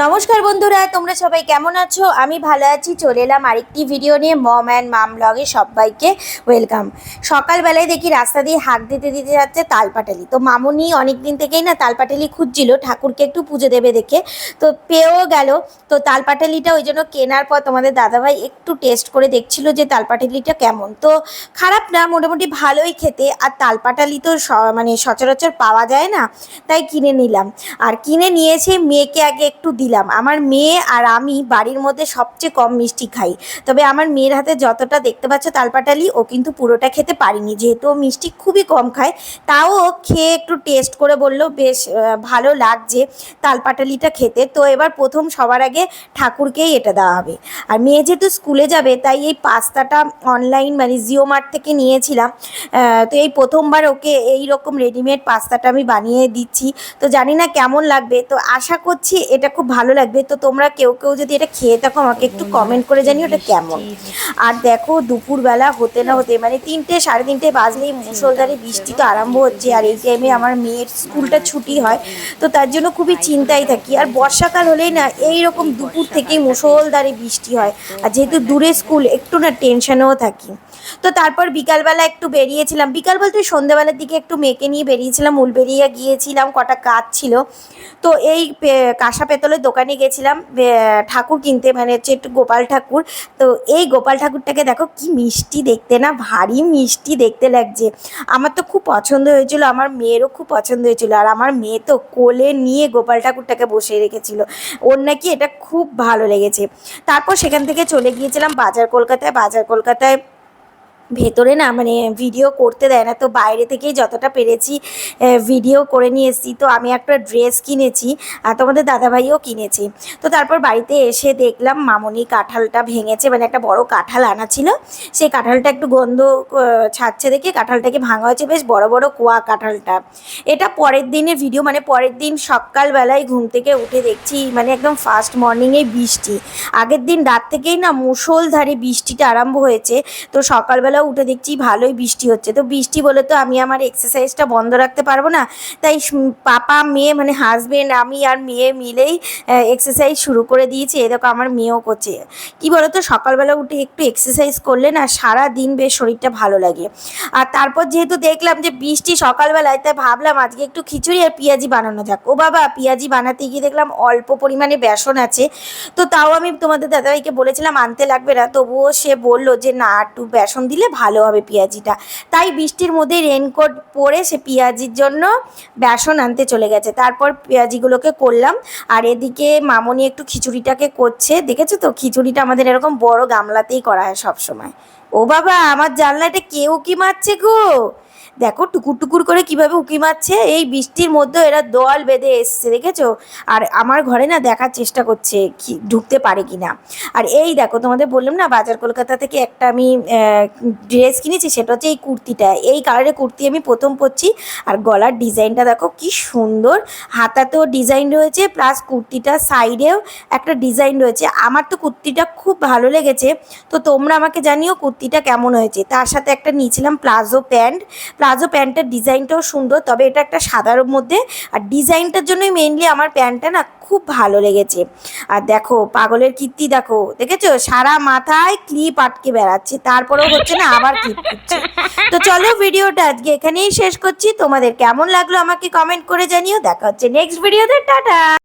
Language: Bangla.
নমস্কার বন্ধুরা, তোমরা সবাই কেমন আছো? আমি ভালো আছি। চলে এলাম আরেকটি ভিডিও নিয়ে। মম অ্যান্ড মাম ব্লগে সবাইকে ওয়েলকাম। সকালবেলায় দেখি রাস্তা দিয়ে হাঁক দিতে দিতে যাচ্ছে তালপাটালি। তো মামুনি অনেক দিন থেকেই না তালপাটালি খুঁজছিল ঠাকুরকে একটু পুজো দেবে দেখে, তো পেয়েও গেল। তো তালপাটালিটা ওই জন্য কেনার পর তোমাদের দাদাভাই একটু টেস্ট করে দেখছিল যে তালপাটালিটা কেমন। তো খারাপ না, মোটামুটি ভালোই খেতে। আর তালপাটালি তো মানে সচরাচর পাওয়া যায় না, তাই কিনে নিলাম। আর কিনে নিয়েছে, মেয়েকে আগে একটু দিলাম। আমার মেয়ে আর আমি বাড়ির মধ্যে সবচেয়ে কম মিষ্টি খাই, তবে আমার মেয়ের হাতে যতটা দেখতে পাচ্ছ তালপাটালি, ও কিন্তু পুরোটা খেতে পারিনি, যেহেতু ও মিষ্টি খুবই কম খায়। তাও খেয়ে একটু টেস্ট করে বললো বেশ ভালো লাগছে তালপাটালিটা খেতে। তো এবার প্রথম সবার আগে ঠাকুরকেই এটা দেওয়া হবে। আর মেয়ে যেহেতু স্কুলে যাবে, তাই এই পাস্তাটা অনলাইন মানে জিও মার্ট থেকে নিয়েছিলাম। তো এই প্রথমবার ওকে এই রকম রেডিমেড পাস্তাটা আমি বানিয়ে দিচ্ছি। তো জানি না কেমন লাগবে, তো আশা করছি এটা খুব ভালো লাগবে। তো তোমরা কেউ কেউ যদি এটা খেয়ে থাকো আমাকে একটু কমেন্ট করে জানিও এটা কেমন। আর দেখো দুপুরবেলা হতে না হতে মানে 3টে সাড়ে 3টে বাজলেই মুষলধারে বৃষ্টি তো আরম্ভ হচ্ছে। আর এই টাইমে আমার মেয়ের স্কুলটা ছুটি হয়, তো তার জন্য খুবই চিন্তায় থাকি। আর বর্ষাকাল হলেই না এই রকম দুপুর থেকেই মুষলধারে বৃষ্টি হয়। আর যেহেতু দূরে স্কুল, একটু না টেনশনেও থাকি। তো তারপর বিকালবেলা একটু বেরিয়েছিলাম, বিকাল বলতে সন্ধ্যেবেলার দিকে একটু মেয়েকে নিয়ে বেরিয়েছিলাম। উলবেড়িয়া গিয়েছিলাম, কটা কাজ ছিল। তো এই কাঁসা পেতলের দোকানে গেছিলাম ঠাকুর কিনতে, মানে হচ্ছে একটু গোপাল ঠাকুর। তো এই গোপাল ঠাকুরটাকে দেখো কি মিষ্টি দেখতে, না ভারী মিষ্টি দেখতে লাগছে। আমার তো খুব পছন্দ হয়েছিল, আমার মেয়েরও খুব পছন্দ হয়েছিল। আর আমার মেয়ে তো কোলে নিয়ে গোপাল ঠাকুরটাকে বসিয়ে রেখেছিল, ওর নাকি এটা খুব ভালো লেগেছে। তারপর সেখান থেকে চলে গিয়েছিলাম বাজার কলকাতায়। বাজার কলকাতায় ভেতরে না মানে ভিডিও করতে দেয় না, তো বাইরে থেকেই যতটা পেরেছি ভিডিও করে নিয়ে এসেছি। তো আমি একটা ড্রেস কিনেছি, আর তোমাদের দাদাভাইও কিনেছি। তো তারপর বাড়িতে এসে দেখলাম মামনি কাঁঠালটা ভেঙেছে, মানে একটা বড় কাঁঠাল আনা ছিল। সেই কাঁঠালটা একটু গন্ধ ছাড়ছে দেখে কাঁঠালটাকে ভাঙা হয়েছে, বেশ বড় বড় কোয়া কাঁঠালটা। এটা পরের দিনের ভিডিও, মানে পরের দিন সকালবেলায় ঘুম থেকে উঠে দেখছি মানে একদম ফার্স্ট মর্নিংয়ে বৃষ্টি। আগের দিন রাত থেকেই না মুষলধারে বৃষ্টিটা আরম্ভ হয়েছে। তো সকালবেলা উঠে দেখছি ভালোই বৃষ্টি হচ্ছে। তো বৃষ্টি বলে তো আমি আমার এক্সারসাইজটা বন্ধ রাখতে পারবো না, তাই পাপা মেয়ে মানে হাজবেন্ড আমি আর মেয়ে মিলেই এক্সারসাইজ শুরু করে দিয়েছি। এরকম আমার মেয়েও করছে। কি বলো তো, সকালবেলা উঠে একটু এক্সারসাইজ করলে না সারা দিন বেশ শরীরটা ভালো লাগে। আর তারপর যেহেতু দেখলাম যে বৃষ্টি সকালবেলায়, তাই ভাবলাম আজকে একটু খিচুড়ি আর পেঁয়াজি বানানো যাক। ও বাবা, পেঁয়াজি বানাতে গিয়ে দেখলাম অল্প পরিমাণে বেসন আছে। তো তাও আমি তোমাদের দাদাভাইকে বলেছিলাম আনতে লাগবে না, তবুও সে বললো যে না একটু বেসন দিলে ভালো হবে পেঁয়াজিটা। তাই বৃষ্টির মধ্যে রেনকোট পরে সে পেঁয়াজির জন্য বেসন আনতে চলে গেছে। তারপর পেঁয়াজিগুলোকে করলাম। আর এদিকে মামনি একটু খিচুড়িটাকে করছে, দেখেছো তো খিচুড়িটা আমাদের এরকম বড় গামলাতেই করা হয় সব সময়। ও বাবা, আমার জানলাটা কে উকি মারছে গো! দেখো টুকুর টুকুর করে কিভাবে উকি মারছে। এই বৃষ্টির মধ্যে এরা দল বেঁধে এসছে, দেখেছো? আর আমার ঘরে না দেখার চেষ্টা করছে ঢুকতে পারে কিনা। আর এই দেখো, তোমাদের বললাম না বাজার কলকাতা থেকে একটা আমি ড্রেস কিনেছি, সেটা হচ্ছে এই কুর্তিটা। এই কালারের কুর্তি আমি প্রথম পরছি। আর গলার ডিজাইনটা দেখো কি সুন্দর, হাতাতেও ডিজাইন রয়েছে, প্লাস কুর্তিটার সাইডেও একটা ডিজাইন রয়েছে। আমার তো কুর্তিটা খুব ভালো লেগেছে। তো তোমরা আমাকে জানিও কুর্তিটা কেমন হয়েছে। তার সাথে একটা নিয়েছিলাম প্লাজো প্যান্ট। প্লাজো প্যান্টের ডিজাইনটাও সুন্দর, তবে এটা একটা সাদার মধ্যে। আর ডিজাইনটার জন্যই মেনলি আমার প্যান্টটা না খুব ভালো লেগেছে। আর দেখো পাগলের কীর্তি, দেখো দেখেছো সারা মাথায় ক্লিপ আটকে বেড়াচ্ছে, তারপরেও হচ্ছে না, আবার ক্লিপ করছে। তো চলো ভিডিওটা আজকে এখানেই শেষ করছি। তোমাদের কেমন লাগলো আমাকে কমেন্ট করে জানিও। দেখা হচ্ছে নেক্সট ভিডিওতে। টাটা।